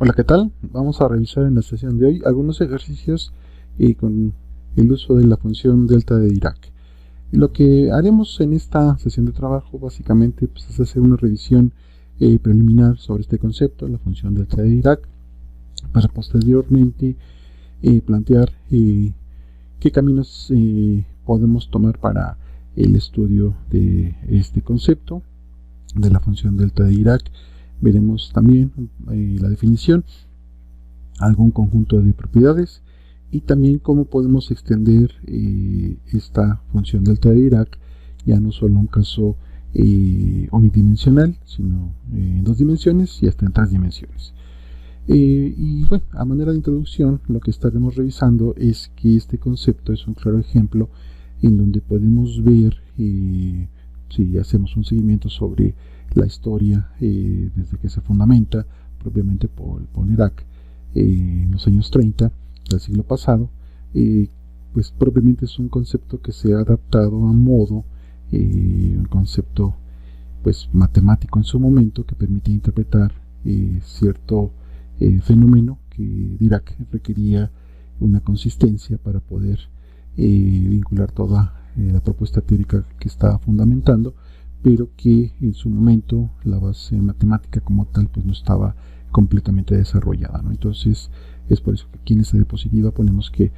Hola, ¿qué tal? Vamos a revisar en la sesión de hoy algunos ejercicios con el uso de la función delta de Dirac. Lo que haremos en esta sesión de trabajo básicamente pues, es hacer una revisión preliminar sobre este concepto, la función delta de Dirac, para posteriormente plantear qué caminos podemos tomar para el estudio de este concepto de la función delta de Dirac. Veremos también la definición, algún conjunto de propiedades y también cómo podemos extender esta función delta de Dirac ya no solo a un caso unidimensional, sino en dos dimensiones y hasta en tres dimensiones. Y bueno, a manera de introducción, lo que estaremos revisando es que este concepto es un claro ejemplo en donde podemos ver, si hacemos un seguimiento sobre la historia desde que se fundamenta propiamente por Dirac en los años 30 del siglo pasado, pues propiamente es un concepto que se ha adaptado a modo, un concepto pues matemático en su momento que permitía interpretar cierto fenómeno que Dirac requería una consistencia para poder vincular toda la propuesta teórica que estaba fundamentando, pero que en su momento la base matemática como tal pues no estaba completamente desarrollada, ¿no? Entonces es por eso que aquí en esta diapositiva ponemos que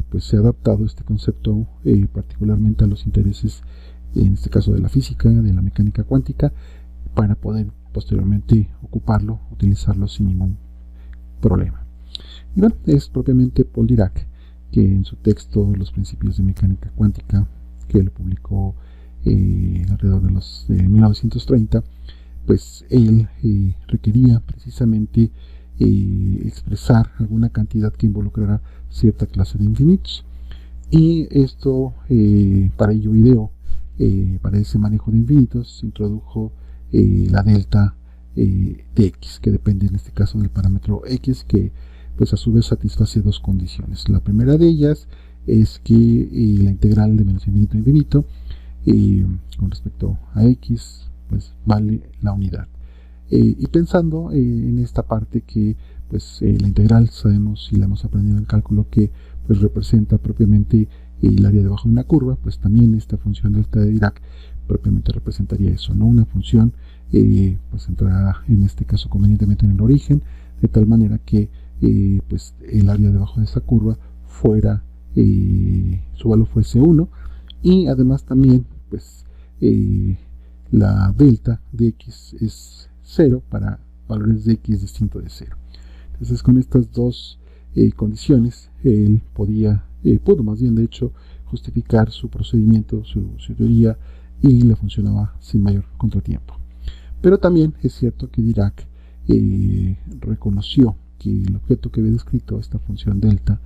pues se ha adaptado este concepto particularmente a los intereses, en este caso de la física, de la mecánica cuántica, para poder posteriormente ocuparlo, utilizarlo sin ningún problema. Y bueno, es propiamente Paul Dirac que en su texto Los principios de mecánica cuántica, que lo publicó alrededor de los 1930, pues él requería precisamente expresar alguna cantidad que involucrara cierta clase de infinitos, y esto para ello ideó, para ese manejo de infinitos se introdujo la delta de x, que depende en este caso del parámetro x, que pues a su vez satisface dos condiciones. La primera de ellas es que la integral de menos infinito a infinito con respecto a x pues vale la unidad, y pensando en esta parte que pues la integral sabemos y la hemos aprendido en cálculo que pues representa propiamente el área debajo de una curva, pues también esta función delta de Dirac propiamente representaría eso, ¿no? Una función pues entrará en este caso convenientemente en el origen, de tal manera que pues el área debajo de esa curva fuera su valor fuese 1, y además también pues la delta de x es 0 para valores de x distinto de 0. Entonces con estas dos condiciones él pudo más bien de hecho justificar su procedimiento, su teoría, y le funcionaba sin mayor contratiempo. Pero también es cierto que Dirac reconoció que el objeto que había descrito, esta función delta,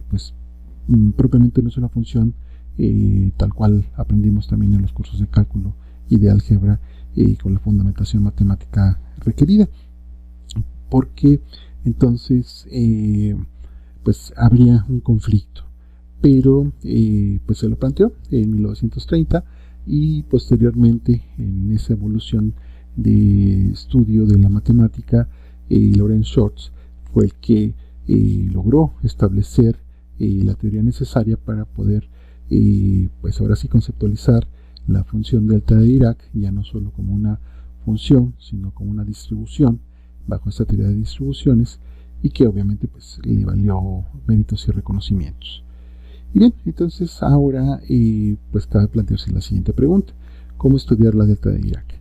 pues propiamente no es una función tal cual aprendimos también en los cursos de cálculo y de álgebra con la fundamentación matemática requerida, porque entonces pues habría un conflicto. Pero pues se lo planteó en 1930, y posteriormente en esa evolución de estudio de la matemática, Lawrence Schwartz fue el que logró establecer la teoría necesaria para poder pues ahora sí conceptualizar la función delta de Dirac ya no solo como una función sino como una distribución bajo esta teoría de distribuciones, y que obviamente pues le valió méritos y reconocimientos. Y bien, entonces ahora pues cabe plantearse la siguiente pregunta: ¿cómo estudiar la delta de Dirac?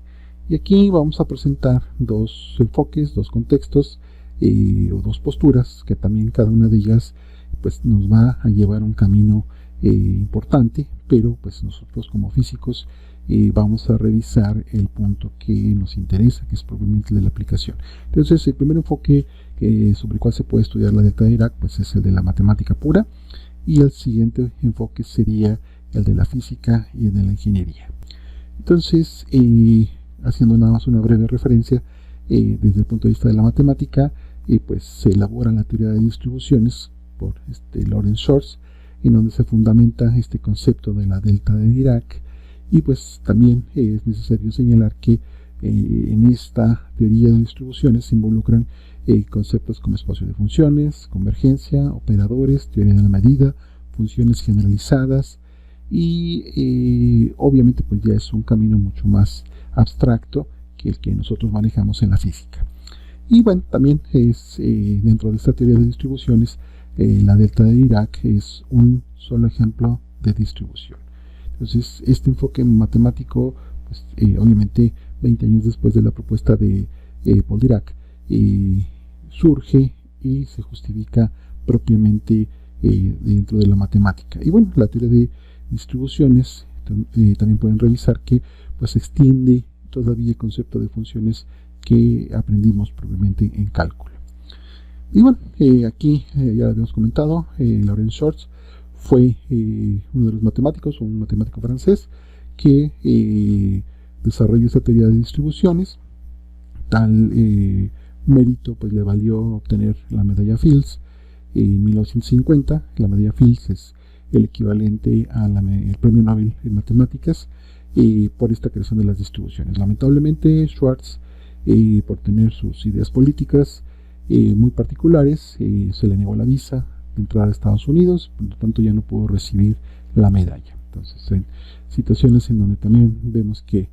Y aquí vamos a presentar dos enfoques, dos contextos o dos posturas, que también cada una de ellas pues nos va a llevar un camino importante, pero pues nosotros como físicos vamos a revisar el punto que nos interesa, que es propiamente el de la aplicación. Entonces el primer enfoque sobre el cual se puede estudiar la delta de Dirac pues es el de la matemática pura, y el siguiente enfoque sería el de la física y el de la ingeniería. Entonces haciendo nada más una breve referencia, desde el punto de vista de la matemática, pues se elabora la teoría de distribuciones por Lawrence Schwartz, en donde se fundamenta este concepto de la delta de Dirac, y pues también es necesario señalar que en esta teoría de distribuciones se involucran conceptos como espacio de funciones, convergencia, operadores, teoría de la medida, funciones generalizadas y obviamente pues ya es un camino mucho más abstracto que el que nosotros manejamos en la física. Y bueno, también es dentro de esta teoría de distribuciones la delta de Dirac es un solo ejemplo de distribución. Entonces este enfoque matemático pues, obviamente 20 años después de la propuesta de Paul Dirac surge y se justifica propiamente dentro de la matemática. Y bueno, la teoría de distribuciones también pueden revisar que pues extiende todavía el concepto de funciones que aprendimos propiamente en cálculo. Y bueno, aquí ya lo habíamos comentado, Laurent Shortz fue uno de los matemáticos, un matemático francés que desarrolló esta teoría de distribuciones. Tal mérito pues le valió obtener la medalla Fields en 1950. La medalla Fields es el equivalente al premio Nobel en matemáticas por esta creación de las distribuciones. Lamentablemente Schwartz, por tener sus ideas políticas muy particulares, se le negó la visa de entrada a Estados Unidos, por lo tanto ya no pudo recibir la medalla. Entonces, en situaciones en donde también vemos que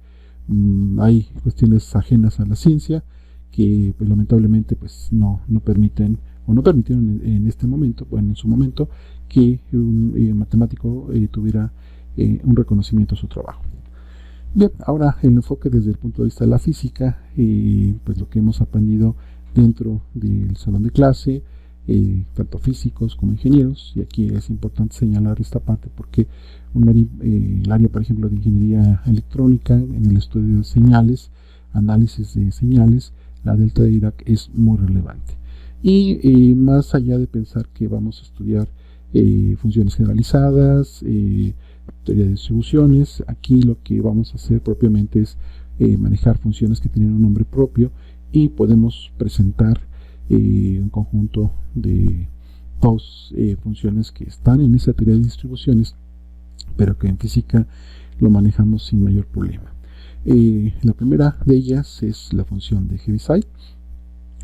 hay cuestiones ajenas a la ciencia que pues, lamentablemente pues, no permiten o no permitieron en este momento, bueno, en su momento, que un matemático tuviera un reconocimiento a su trabajo. Bien, ahora el enfoque desde el punto de vista de la física, pues lo que hemos aprendido dentro del salón de clase, tanto físicos como ingenieros, y aquí es importante señalar esta parte porque el área, por ejemplo, de ingeniería electrónica, en el estudio de señales, análisis de señales, la delta de Dirac es muy relevante. Y más allá de pensar que vamos a estudiar funciones generalizadas, teoría de distribuciones, aquí lo que vamos a hacer propiamente es manejar funciones que tienen un nombre propio y podemos presentar un conjunto de dos funciones que están en esa teoría de distribuciones, pero que en física lo manejamos sin mayor problema. La primera de ellas es la función de Heaviside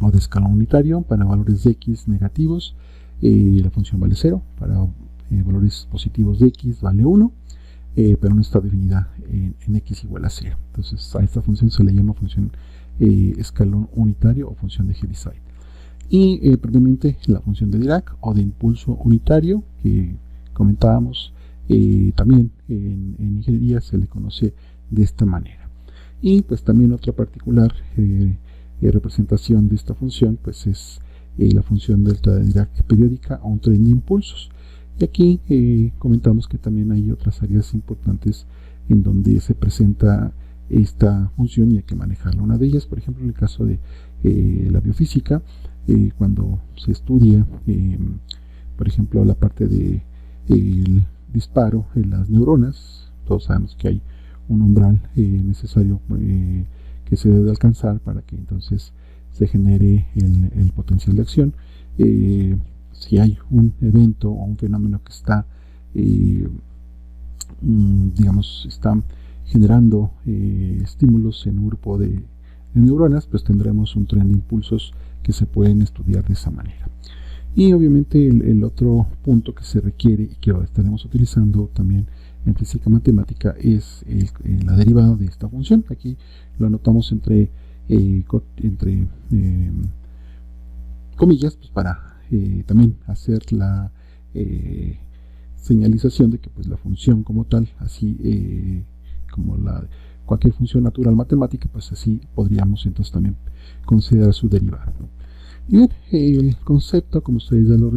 o de escalón unitario para valores de x negativos. La función vale 0, para valores positivos de x vale 1, pero no está definida en x igual a 0. Entonces a esta función se le llama función escalón unitario o función de Heaviside. Y propiamente la función de Dirac o de impulso unitario que comentábamos también en ingeniería se le conoce de esta manera. Y pues también otra particular representación de esta función pues es la función delta de Dirac periódica o un tren de impulsos. Y aquí comentamos que también hay otras áreas importantes en donde se presenta esta función y hay que manejarla. Una de ellas, por ejemplo, en el caso de la biofísica, cuando se estudia, por ejemplo, la parte de el disparo en las neuronas, todos sabemos que hay un umbral necesario que se debe alcanzar para que entonces se genere el potencial de acción. Si hay un evento o un fenómeno que está digamos está generando estímulos en un grupo de neuronas, pues tendremos un tren de impulsos que se pueden estudiar de esa manera. Y obviamente el otro punto que se requiere y que estaremos utilizando también en física matemática es la derivada de esta función. Aquí lo anotamos entre comillas pues para también hacer la señalización de que pues la función como tal, así como cualquier función natural matemática, pues así podríamos entonces también considerar su derivada. Y bien, el concepto, como ustedes ya lo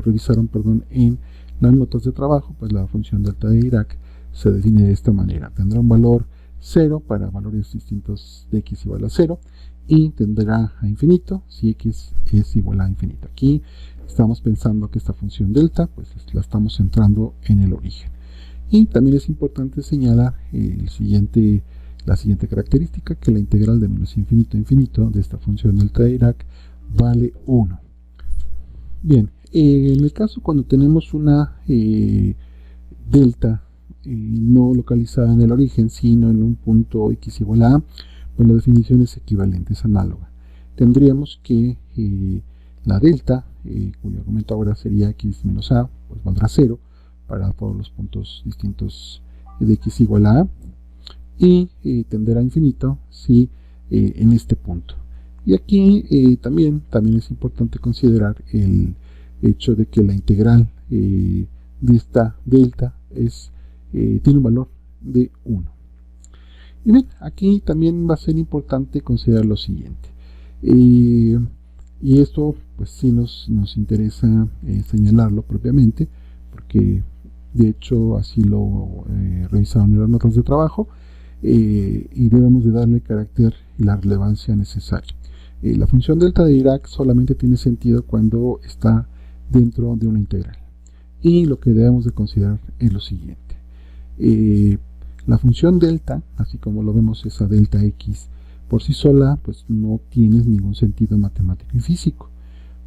revisaron en las notas de trabajo, pues la función delta de Dirac se define de esta manera. Tendrá un valor 0 para valores distintos de x igual a 0 y tendrá a infinito si x es igual a infinito. Aquí estamos pensando que esta función delta pues la estamos centrando en el origen. Y también es importante señalar la siguiente característica, que la integral de menos infinito a infinito de esta función delta de Dirac vale 1. Bien, en el caso cuando tenemos una delta no localizada en el origen, sino en un punto x igual a a, pues la definición es equivalente, es análoga. Tendríamos que la delta, cuyo argumento ahora sería x menos a, pues valdrá 0 para todos los puntos distintos de x igual a y tenderá a infinito si en este punto. Y aquí también es importante considerar el hecho de que la integral de esta delta tiene un valor de 1. Y bien, aquí también va a ser importante considerar lo siguiente. Y esto pues sí nos interesa señalarlo propiamente, porque de hecho así lo revisaron en las notas de trabajo, y debemos de darle el carácter y la relevancia necesaria. La función delta de Dirac solamente tiene sentido cuando está dentro de una integral. Y lo que debemos de considerar es lo siguiente. La función delta, así como lo vemos esa delta x por sí sola, pues no tiene ningún sentido matemático y físico.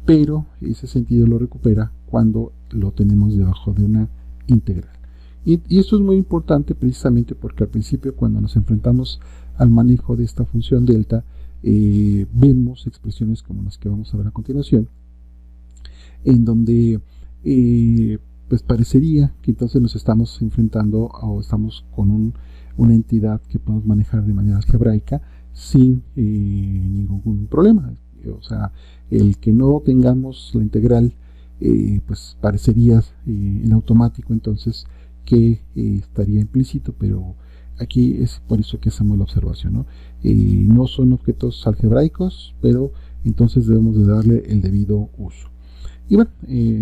Pero ese sentido lo recupera cuando lo tenemos debajo de una integral. Y esto es muy importante precisamente porque al principio, cuando nos enfrentamos al manejo de esta función delta, vemos expresiones como las que vamos a ver a continuación, en donde pues parecería que entonces nos estamos enfrentando o estamos con una entidad que podemos manejar de manera algebraica sin ningún problema. O sea, el que no tengamos la integral pues parecería en automático entonces que estaría implícito, pero aquí es por eso que hacemos la observación, ¿no? No son objetos algebraicos, pero entonces debemos de darle el debido uso. Y bueno,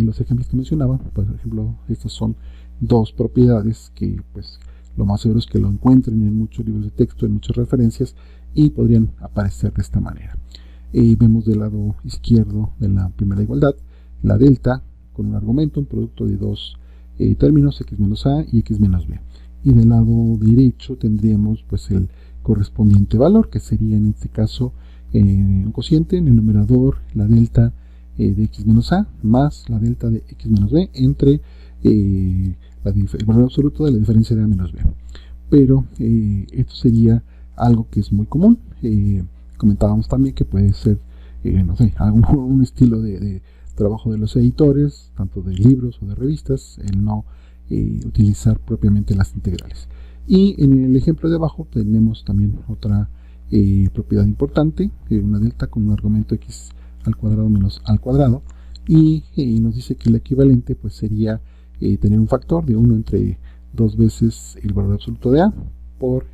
los ejemplos que mencionaba, por ejemplo, estas son dos propiedades que pues lo más seguro es que lo encuentren en muchos libros de texto, en muchas referencias, y podrían aparecer de esta manera. Vemos del lado izquierdo de la primera igualdad la delta con un argumento, un producto de dos términos, x menos a y x menos b. Y del lado derecho tendríamos pues el correspondiente valor, que sería en este caso un cociente en el numerador, la delta de x menos a más la delta de x menos b entre el valor absoluto de la diferencia de a menos b. Pero esto sería algo que es muy común. Comentábamos también que puede ser, no sé, un estilo de trabajo de los editores, tanto de libros o de revistas, el no utilizar propiamente las integrales. Y en el ejemplo de abajo tenemos también otra propiedad importante, una delta con un argumento x al cuadrado menos al cuadrado, y nos dice que el equivalente pues sería tener un factor de 1 entre 2 veces el valor absoluto de a por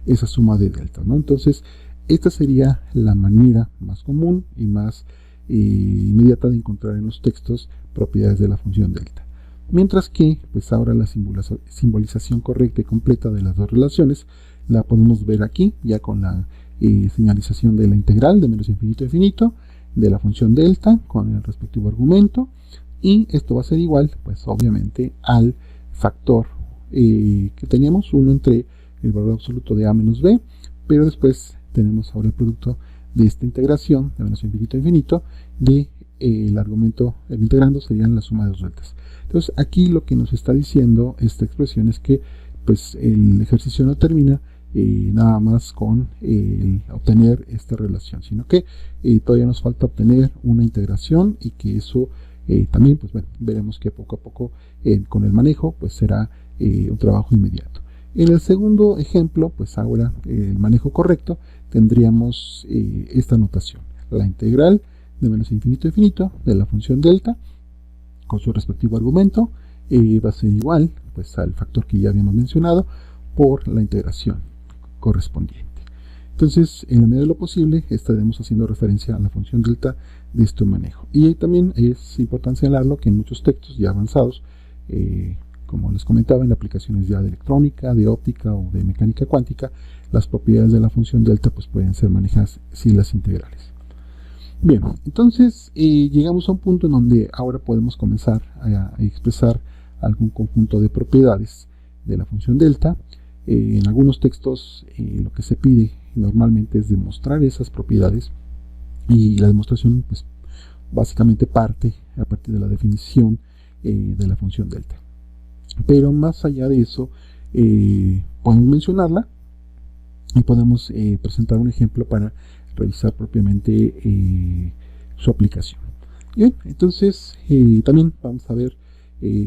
esa suma de delta, ¿no? Entonces esta sería la manera más común y más inmediata de encontrar en los textos propiedades de la función delta. Mientras que pues ahora la simbolización correcta y completa de las dos relaciones la podemos ver aquí, ya con la señalización de la integral de menos infinito a infinito, de la función delta con el respectivo argumento, y esto va a ser igual pues obviamente al factor que teníamos, 1 entre el valor absoluto de a menos b, pero después tenemos ahora el producto de esta integración de menos infinito a infinito de el argumento, el integrando serían la suma de dos deltas. Entonces aquí lo que nos está diciendo esta expresión es que pues el ejercicio no termina nada más con obtener esta relación, sino que todavía nos falta obtener una integración, y que eso también pues bueno, veremos que poco a poco con el manejo pues será un trabajo inmediato. En el segundo ejemplo, pues ahora el manejo correcto, tendríamos esta notación: la integral de menos infinito a infinito de la función delta con su respectivo argumento va a ser igual pues al factor que ya habíamos mencionado por la integración correspondiente. Entonces, en la medida de lo posible, estaremos haciendo referencia a la función delta de este manejo. Y también es importante señalarlo que en muchos textos ya avanzados, como les comentaba, en aplicaciones ya de electrónica, de óptica o de mecánica cuántica, las propiedades de la función delta pues pueden ser manejadas sin las integrales. Bien, entonces llegamos a un punto en donde ahora podemos comenzar a expresar algún conjunto de propiedades de la función delta. En algunos textos lo que se pide normalmente es demostrar esas propiedades, y la demostración pues básicamente parte a partir de la definición de la función delta. Pero más allá de eso, podemos mencionarla y podemos presentar un ejemplo para revisar propiamente su aplicación. Bien, entonces también vamos a ver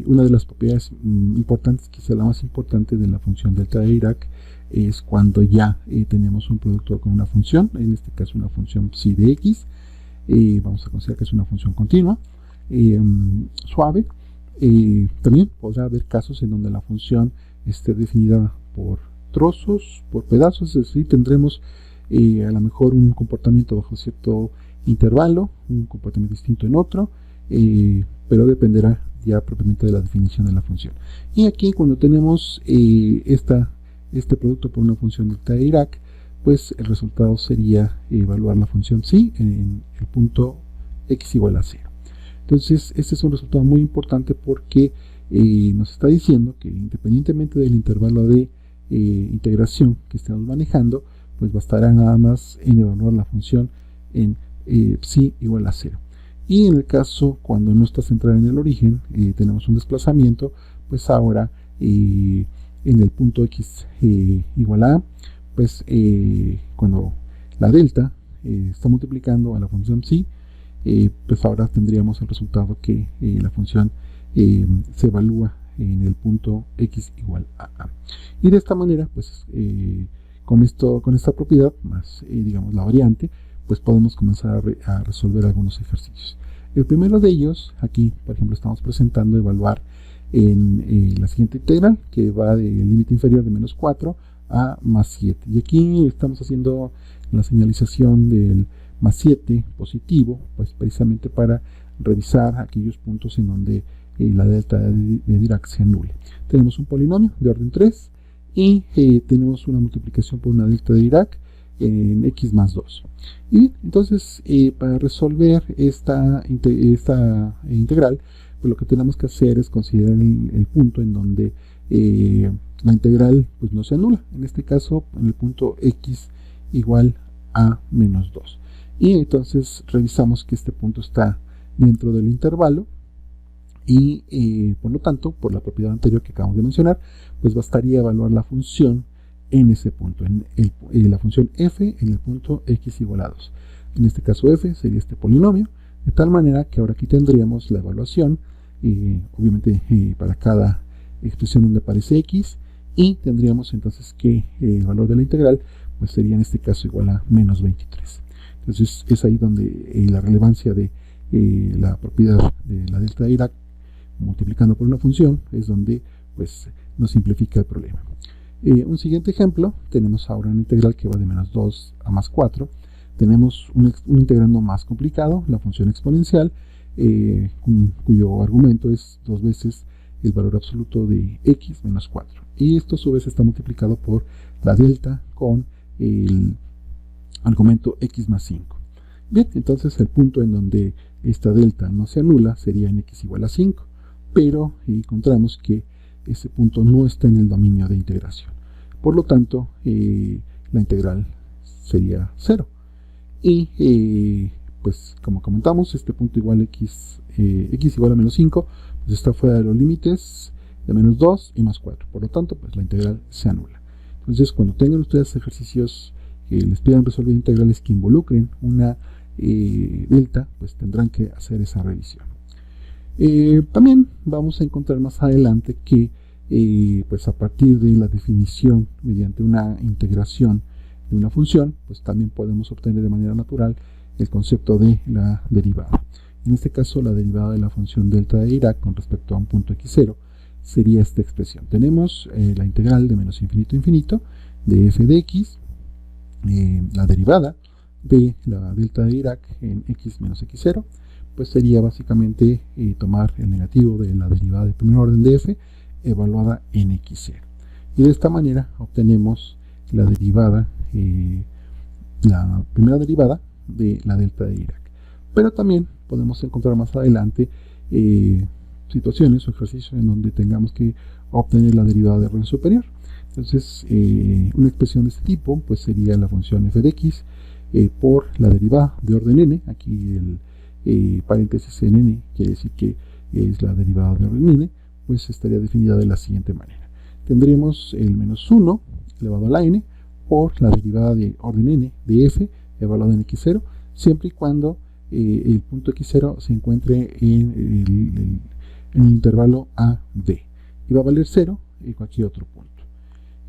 una de las propiedades importantes, quizá la más importante de la función delta de Dirac, es cuando ya tenemos un producto con una función, en este caso una función psi de x. Vamos a considerar que es una función continua, suave. También podrá haber casos en donde la función esté definida por trozos, por pedazos, es decir, tendremos a lo mejor un comportamiento bajo cierto intervalo, un comportamiento distinto en otro, pero dependerá ya propiamente de la definición de la función. Y aquí cuando tenemos este producto por una función delta de Dirac, pues el resultado sería evaluar la función psi en el punto x igual a 0. Entonces este es un resultado muy importante porque nos está diciendo que independientemente del intervalo de integración que estemos manejando, pues bastará nada más en evaluar la función en psi igual a 0. Y en el caso cuando no está centrada en el origen, tenemos un desplazamiento, pues ahora en el punto x igual a, pues cuando la delta está multiplicando a la función psi, pues ahora tendríamos el resultado que la función se evalúa en el punto x igual a a. Y de esta manera, pues con esta propiedad, más digamos la variante, pues podemos comenzar a resolver algunos ejercicios. El primero de ellos, aquí por ejemplo estamos presentando evaluar en la siguiente integral, que va del límite inferior de menos 4 a más 7. Y aquí estamos haciendo la señalización del más 7 positivo, pues precisamente para revisar aquellos puntos en donde la delta de Dirac se anule. Tenemos un polinomio de orden 3 y tenemos una multiplicación por una delta de Dirac en x más 2. Y bien, entonces para resolver esta integral, pues lo que tenemos que hacer es considerar el punto en donde la integral pues no se anula, en este caso en el punto x igual a menos 2. Y entonces revisamos que este punto está dentro del intervalo y por lo tanto, por la propiedad anterior que acabamos de mencionar, pues bastaría evaluar la función en ese punto, en la función f en el punto x igual a 2. En este caso f sería este polinomio, de tal manera que ahora aquí tendríamos la evaluación, obviamente para cada expresión donde aparece x, y tendríamos entonces que el valor de la integral pues sería en este caso igual a menos 23. Entonces es ahí donde la relevancia de la propiedad de la delta de Dirac multiplicando por una función es donde pues nos simplifica el problema. Un siguiente ejemplo, tenemos ahora una integral que va de menos 2 a más 4. Tenemos un integrando más complicado, la función exponencial, cuyo argumento es 2 veces el valor absoluto de x menos 4. Y esto a su vez está multiplicado por la delta con el argumento x más 5. Bien, entonces el punto en donde esta delta no se anula sería en x igual a 5, pero encontramos que ese punto no está en el dominio de integración. Por lo tanto, la integral sería 0. Y pues como comentamos, este punto igual x igual a menos 5, pues está fuera de los límites de menos 2 y más 4. Por lo tanto, pues la integral se anula. Entonces, cuando tengan ustedes ejercicios que les pidan resolver integrales que involucren una delta, pues tendrán que hacer esa revisión. También vamos a encontrar más adelante que pues a partir de la definición mediante una integración de una función, pues también podemos obtener de manera natural el concepto de la derivada. En este caso, la derivada de la función delta de Dirac con respecto a un punto x0 sería esta expresión. Tenemos la integral de menos infinito a infinito de f de x, la derivada de la delta de Dirac en x menos x0, pues sería básicamente tomar el negativo de la derivada de primer orden de f evaluada en x0. Y de esta manera obtenemos la derivada, la primera derivada de la delta de Dirac. Pero también podemos encontrar más adelante situaciones o ejercicios en donde tengamos que obtener la derivada de orden superior. Entonces, una expresión de este tipo pues sería la función f de x por la derivada de orden n. Aquí el paréntesis en n quiere decir que es la derivada de orden n, pues estaría definida de la siguiente manera. Tendríamos el menos 1 elevado a la n por la derivada de orden n de f evaluada en x0, siempre y cuando el punto x0 se encuentre en el intervalo a d, y va a valer 0 en cualquier otro punto.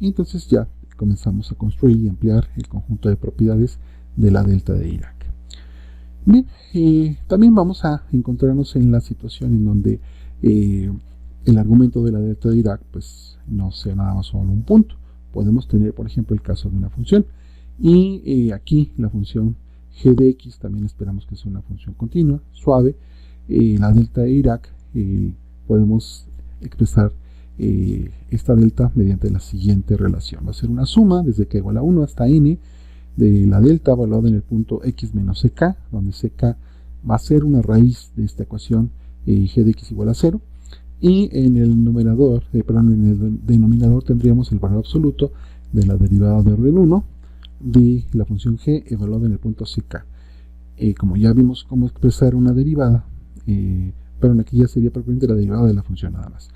Y entonces ya comenzamos a construir y ampliar el conjunto de propiedades de la delta de Dirac. Bien, también vamos a encontrarnos en la situación en donde el argumento de la delta de Dirac pues no sea nada más solo un punto. Podemos tener, por ejemplo, el caso de una función, y aquí la función g de x también esperamos que sea una función continua, suave. La delta de Dirac podemos expresar esta delta mediante la siguiente relación. Va a ser una suma desde k igual a 1 hasta n de la delta evaluada en el punto x menos ck, donde ck va a ser una raíz de esta ecuación g de x igual a 0, y en el numerador, en el denominador tendríamos el valor absoluto de la derivada de orden 1 de la función g evaluada en el punto ck. Como ya vimos cómo expresar una derivada, pero aquí ya sería propiamente la derivada de la función nada más.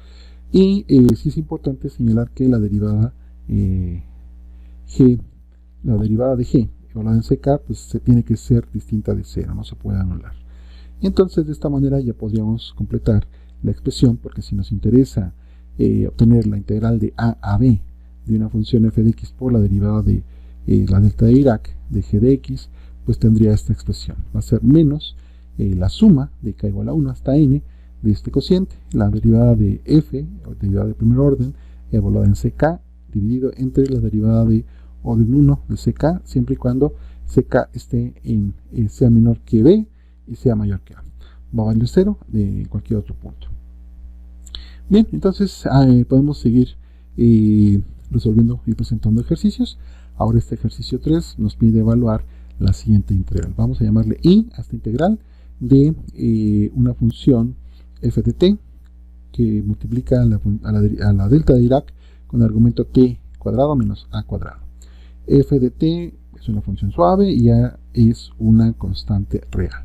Y sí es importante señalar que la derivada de g evaluada en ck pues se tiene que ser distinta de 0, no se puede anular. Y entonces de esta manera ya podríamos completar la expresión, porque si nos interesa obtener la integral de a a b de una función f de x por la derivada de la delta de Dirac de g de x, pues tendría esta expresión. Va a ser menos la suma de k igual a 1 hasta n de este cociente, la derivada de f, o derivada de primer orden, evaluada en ck, dividido entre la derivada de orden 1 de ck, siempre y cuando ck esté en sea menor que b y sea mayor que a. Va a valer 0 de cualquier otro punto. Bien, entonces podemos seguir resolviendo y presentando ejercicios. Ahora este ejercicio 3 nos pide evaluar la siguiente integral. Vamos a llamarle i a esta integral de una función f de t que multiplica a la delta de Dirac con el argumento t cuadrado menos a cuadrado. F de t es una función suave y a es una constante real.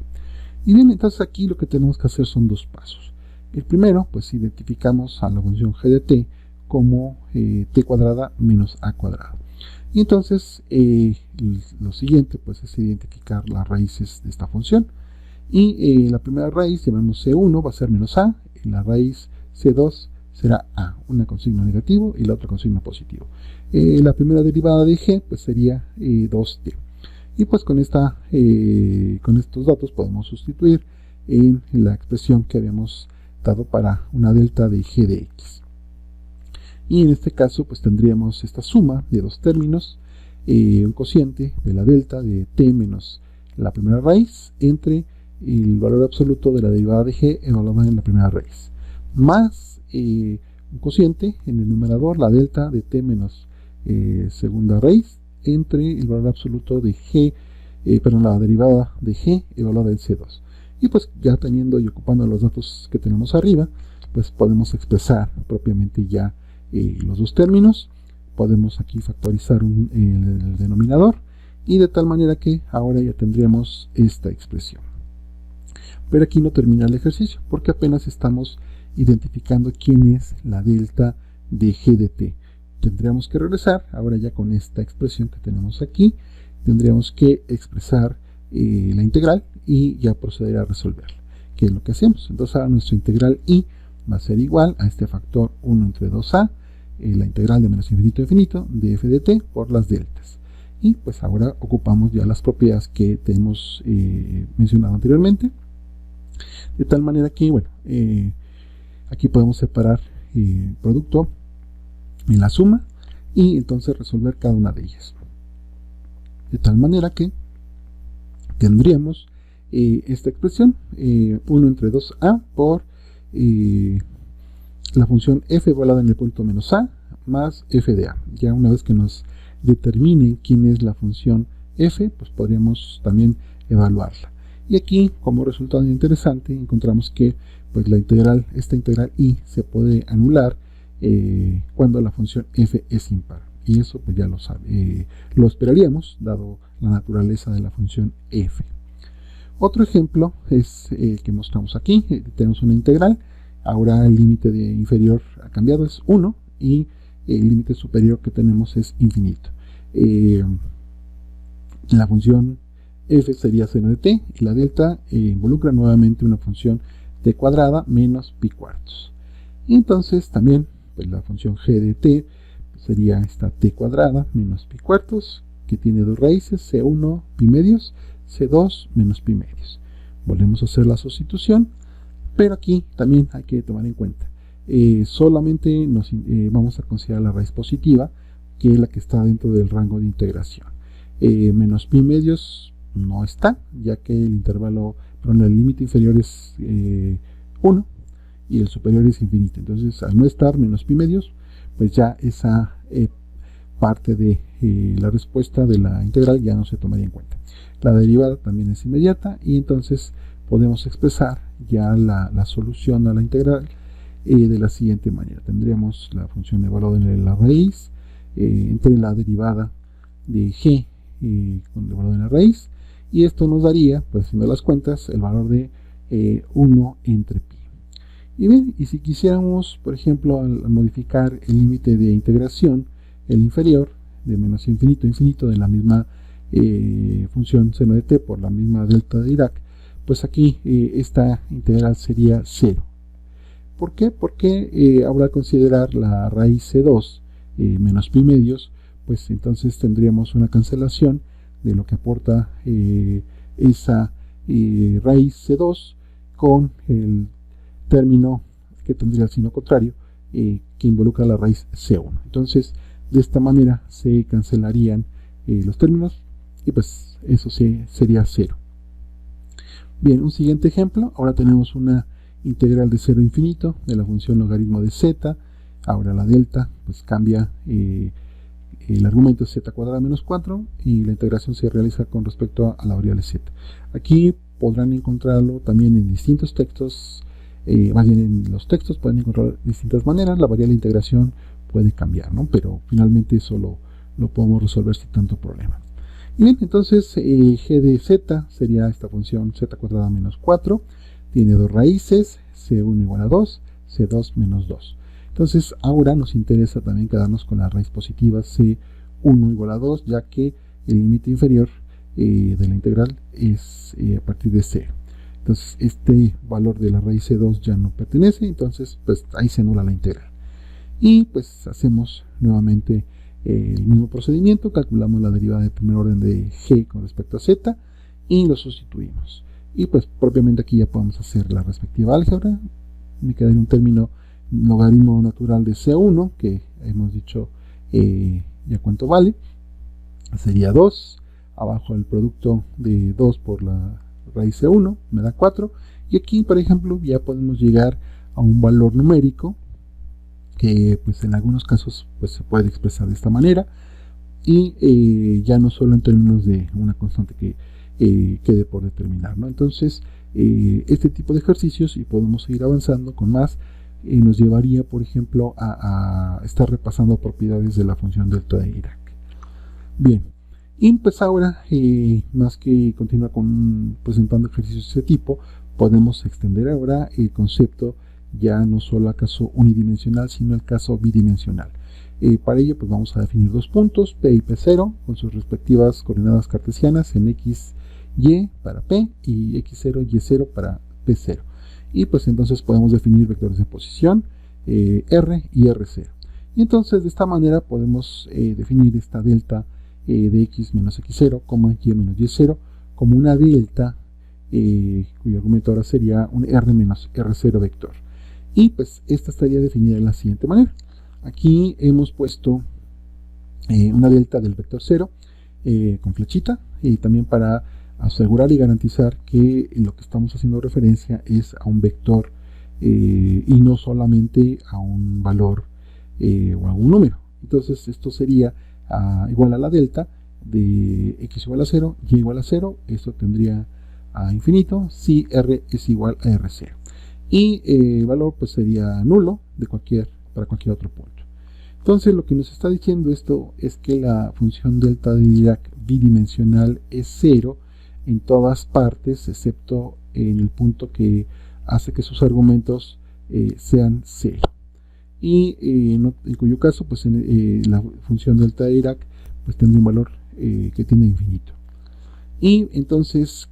Y bien, entonces aquí lo que tenemos que hacer son dos pasos. El primero, pues identificamos a la función g de t como t cuadrada menos a cuadrado. Y entonces lo siguiente pues es identificar las raíces de esta función. Y la primera raíz, llamamos c1, va a ser menos a, y la raíz c2 será a, una con signo negativo y la otra con signo positivo. La primera derivada de g pues sería 2t. Y pues con estos datos podemos sustituir en la expresión que habíamos dado para una delta de g de x. Y en este caso pues tendríamos esta suma de dos términos, un cociente de la delta de t menos la primera raíz entre el valor absoluto de la derivada de g evaluada en la primera raíz, más un cociente en el numerador, la delta de t menos segunda raíz entre el valor absoluto de g, la derivada de g evaluada en c2. Y pues ya teniendo y ocupando los datos que tenemos arriba, pues podemos expresar propiamente ya los dos términos. Podemos aquí factorizar el denominador, y de tal manera que ahora ya tendríamos esta expresión. Pero aquí no termina el ejercicio, porque apenas estamos identificando quién es la delta de g de t. Tendríamos que regresar, ahora ya con esta expresión que tenemos aquí, tendríamos que expresar la integral y ya proceder a resolverla, que es lo que hacemos. Entonces ahora nuestra integral i va a ser igual a este factor 1 entre 2a, la integral de menos infinito a infinito de f de t por las deltas. Y pues ahora ocupamos ya las propiedades que tenemos mencionado anteriormente, de tal manera que, bueno, aquí podemos separar producto en la suma y entonces resolver cada una de ellas. De tal manera que tendríamos esta expresión, 1 entre 2a por la función f evaluada en el punto menos a más f de a. Ya una vez que nos determine quién es la función f, pues podríamos también evaluarla. Y aquí, como resultado interesante, encontramos que pues esta integral i se puede anular cuando la función f es impar. Y eso pues ya lo esperaríamos, dado la naturaleza de la función f. Otro ejemplo es el que mostramos aquí. Tenemos una integral. Ahora el límite inferior ha cambiado, es 1, y el límite superior que tenemos es infinito. la función f sería seno de t, y la delta involucra nuevamente una función t cuadrada menos pi cuartos. Y entonces también pues la función g de t sería esta t cuadrada menos pi cuartos, que tiene dos raíces, c1 pi medios, c2 menos pi medios. Volvemos a hacer la sustitución, pero aquí también hay que tomar en cuenta, solamente vamos a considerar la raíz positiva, que es la que está dentro del rango de integración. Menos pi medios no está, ya que el intervalo, perdón, el límite inferior es 1 y el superior es infinito. Entonces, al no estar menos pi medios, pues ya esa parte de la respuesta de la integral ya no se tomaría en cuenta. La derivada también es inmediata, y entonces podemos expresar ya la solución a la integral de la siguiente manera. Tendríamos la función evaluada en la raíz entre la derivada de g con el valor de la raíz, y esto nos daría, pues haciendo las cuentas, el valor de 1 entre pi. Y bien, y si quisiéramos, por ejemplo, al modificar el límite de integración, el inferior, de menos infinito a infinito, de la misma función seno de t por la misma delta de Dirac, pues aquí esta integral sería 0. ¿Por qué? Porque ahora al considerar la raíz c2 menos pi medios, pues entonces tendríamos una cancelación de lo que aporta esa raíz c2 con el término que tendría el signo contrario, que involucra la raíz c1. Entonces, de esta manera se cancelarían los términos, y pues eso sería 0. Bien, un siguiente ejemplo. Ahora tenemos una integral de 0 a infinito de la función logaritmo de z. Ahora la delta pues cambia, el argumento es z cuadrada menos 4, y la integración se realiza con respecto a la variable z. Aquí podrán encontrarlo también en distintos textos, más bien en los textos pueden encontrar de distintas maneras. La variable de integración puede cambiar, ¿no? Pero finalmente eso lo podemos resolver sin tanto problema. Y bien, entonces g de z sería esta función z cuadrada menos 4, tiene dos raíces, c1 igual a 2, c2 menos 2. Entonces ahora nos interesa también quedarnos con la raíz positiva c1 igual a 2, ya que el límite inferior de la integral es a partir de 0. Entonces este valor de la raíz c2 ya no pertenece, entonces pues ahí se anula la integral. Y pues hacemos nuevamente el mismo procedimiento, calculamos la derivada de primer orden de g con respecto a z y lo sustituimos. Y pues propiamente aquí ya podemos hacer la respectiva álgebra. Me quedaría un término logaritmo natural de c1, que hemos dicho ya cuánto vale. Sería 2, abajo el producto de 2 por la raíz c1, me da 4. Y aquí, por ejemplo, ya podemos llegar a un valor numérico que pues en algunos casos pues se puede expresar de esta manera, y ya no solo en términos de una constante que quede por determinar, ¿no? Entonces este tipo de ejercicios, y podemos seguir avanzando con más, nos llevaría por ejemplo a estar repasando propiedades de la función delta de Dirac. Bien, y pues ahora más que continuar presentando ejercicios de este tipo, podemos extender ahora el concepto ya no solo al caso unidimensional, sino al caso bidimensional. Para ello pues vamos a definir dos puntos, P y P0, con sus respectivas coordenadas cartesianas en X, Y para P y X0, Y0 para P0. Y pues entonces podemos definir vectores de posición R y R0. Y entonces de esta manera podemos definir esta delta de X menos X0, Y menos Y0, como una delta cuyo argumento ahora sería un R menos R0 vector. Y pues esta estaría definida de la siguiente manera. Aquí hemos puesto una delta del vector 0 con flechita, y también para asegurar y garantizar que lo que estamos haciendo referencia es a un vector y no solamente a un valor o a un número. Entonces esto sería igual a la delta de x igual a 0, y igual a 0. Esto tendría a infinito si r es igual a r0. Y el valor pues sería nulo para cualquier otro punto. Entonces lo que nos está diciendo esto es que la función delta de Dirac bidimensional es 0 en todas partes, excepto en el punto que hace que sus argumentos sean 0. Y en cuyo caso pues la función delta de Dirac pues tendría un valor que tiende a infinito. Y entonces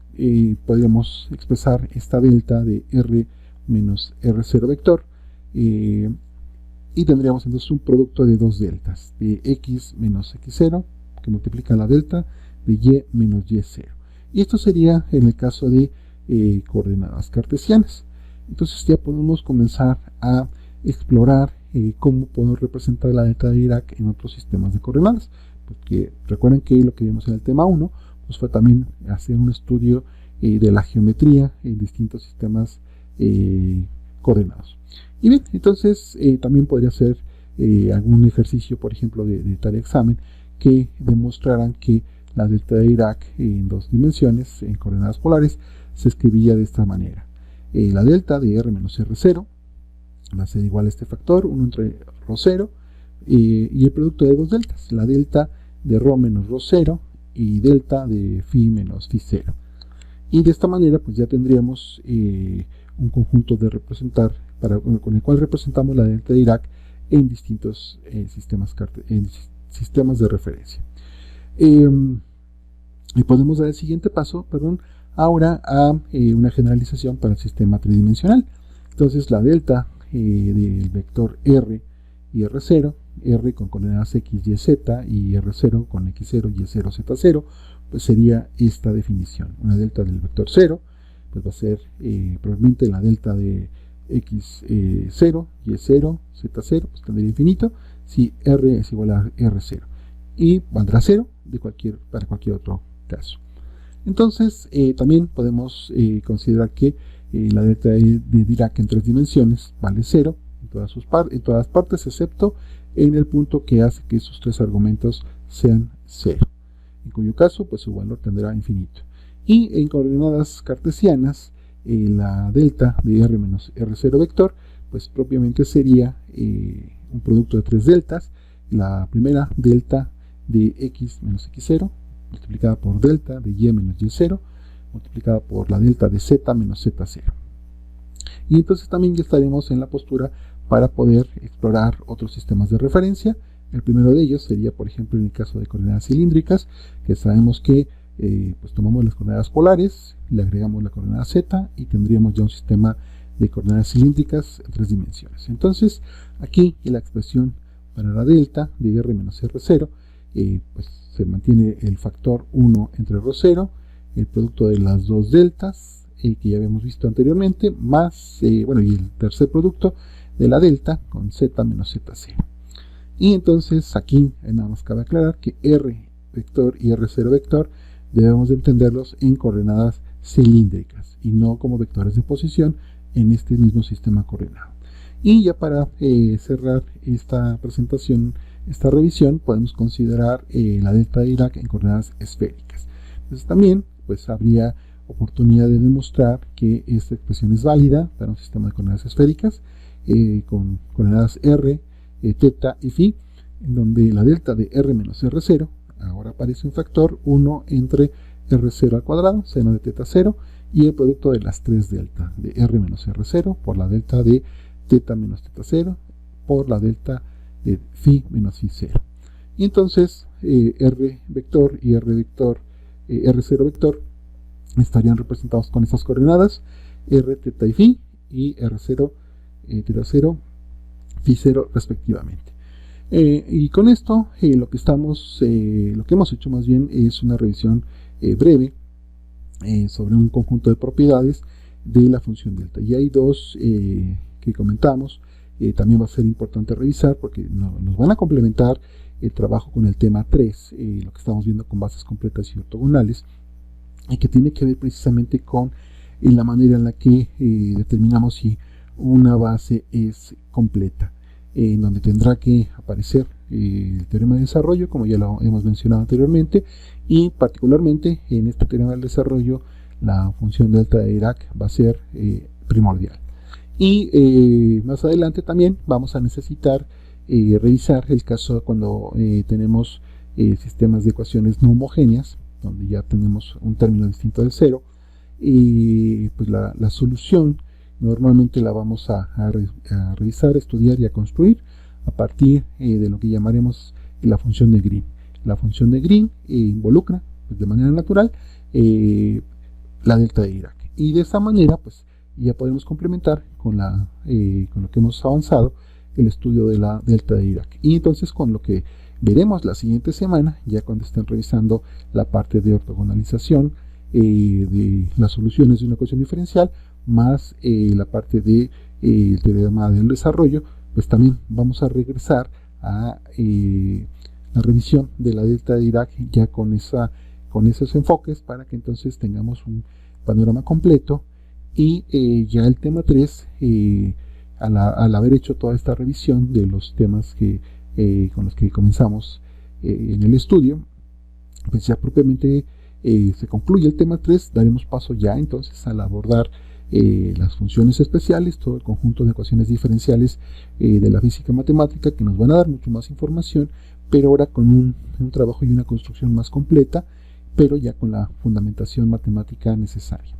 podríamos expresar esta delta de R menos R0 vector, y tendríamos entonces un producto de dos deltas, de X menos X0, que multiplica la delta de Y menos Y0. Y esto sería en el caso de coordenadas cartesianas. Entonces ya podemos comenzar a explorar cómo podemos representar la delta de Dirac en otros sistemas de coordenadas. Porque recuerden que lo que vimos en el tema 1 pues fue también hacer un estudio de la geometría en distintos sistemas coordenados. Y bien, entonces también podría ser algún ejercicio, por ejemplo, de tarea examen, que demostraran que la delta de Dirac en dos dimensiones, en coordenadas polares, se escribiría de esta manera. La delta de R menos R0 va a ser igual a este factor, 1 entre ρ0, y el producto de dos deltas, la delta de ρ menos ρ0 y delta de phi menos phi0. Y de esta manera pues ya tendríamos un conjunto de representar con el cual representamos la delta de Dirac en distintos sistemas de referencia. Y podemos dar el siguiente paso, ahora a una generalización para el sistema tridimensional. Entonces la delta del vector R y R0, R con coordenadas X, Y, Z y R0 con X0, Y0, Z0, pues sería esta definición. Una delta del vector 0, pues va a ser probablemente la delta de X0, Y0, Z0, pues tendría infinito, si R es igual a R0. Y valdrá 0 para cualquier otro caso. Entonces, también podemos considerar que la delta de Dirac en tres dimensiones vale 0 en todas partes, excepto en el punto que hace que sus tres argumentos sean 0, en cuyo caso pues su valor tendrá infinito. Y en coordenadas cartesianas, la delta de R menos R0 vector pues propiamente sería un producto de tres deltas. La primera delta de X menos X0 multiplicada por delta de Y menos Y0 multiplicada por la delta de Z menos Z0. Y entonces también ya estaremos en la postura para poder explorar otros sistemas de referencia. El primero de ellos sería, por ejemplo, en el caso de coordenadas cilíndricas, que sabemos que pues tomamos las coordenadas polares, le agregamos la coordenada Z y tendríamos ya un sistema de coordenadas cilíndricas en tres dimensiones. Entonces, aquí en la expresión para la delta de R menos R0, pues se mantiene el factor 1 entre ρ0, el producto de las dos deltas que ya habíamos visto anteriormente, más, y el tercer producto de la delta con Z menos Z0. Y entonces aquí nada más cabe aclarar que R vector y R0 vector debemos de entenderlos en coordenadas cilíndricas y no como vectores de posición en este mismo sistema coordenado. Y ya para cerrar esta presentación, esta revisión, podemos considerar la delta de Dirac en coordenadas esféricas. Entonces también pues habría oportunidad de demostrar que esta expresión es válida para un sistema de coordenadas esféricas con coordenadas R, θ y phi, en donde la delta de R menos R0 ahora aparece un factor 1 entre R0 al cuadrado, seno de θ0, y el producto de las tres delta de R menos R0 por la delta de θ menos θ0 por la delta de phi menos phi0. Y entonces R vector y R0 vector estarían representados con estas coordenadas R, θ y phi, y R0, θ0, phi0 respectivamente. Y con esto lo que hemos hecho más bien es una revisión breve sobre un conjunto de propiedades de la función delta. Y hay dos que comentamos, también va a ser importante revisar porque nos van a complementar el trabajo con el tema 3, lo que estamos viendo con bases completas y ortogonales, y que tiene que ver precisamente con la manera en la que determinamos si una base es completa, en donde tendrá que aparecer el teorema de desarrollo, como ya lo hemos mencionado anteriormente, y particularmente en este teorema del desarrollo la función delta de Dirac va a ser primordial. Y más adelante también vamos a necesitar revisar el caso cuando tenemos sistemas de ecuaciones no homogéneas, donde ya tenemos un término distinto del cero, y pues la solución normalmente la vamos a revisar, estudiar y a construir a partir de lo que llamaremos la función de Green. la función de Green involucra pues, de manera natural la delta de Dirac. Y de esta manera pues ya podemos complementar con lo que hemos avanzado el estudio de la delta de Dirac. Y entonces con lo que veremos la siguiente semana, ya cuando estén revisando la parte de ortogonalización de las soluciones de una ecuación diferencial, más la parte de el teorema del desarrollo, pues también vamos a regresar a la revisión de la delta de Dirac ya con esos enfoques, para que entonces tengamos un panorama completo. Y ya el tema 3, al haber hecho toda esta revisión de los temas con los que comenzamos en el estudio, pues ya propiamente se concluye el tema 3, daremos paso ya entonces al abordar las funciones especiales, todo el conjunto de ecuaciones diferenciales de la física matemática, que nos van a dar mucho más información, pero ahora con un trabajo y una construcción más completa, pero ya con la fundamentación matemática necesaria.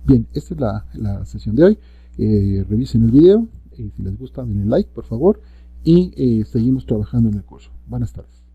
Bien, esta es la sesión de hoy. Revisen el video, si les gusta denle like por favor, y seguimos trabajando en el curso. Buenas tardes.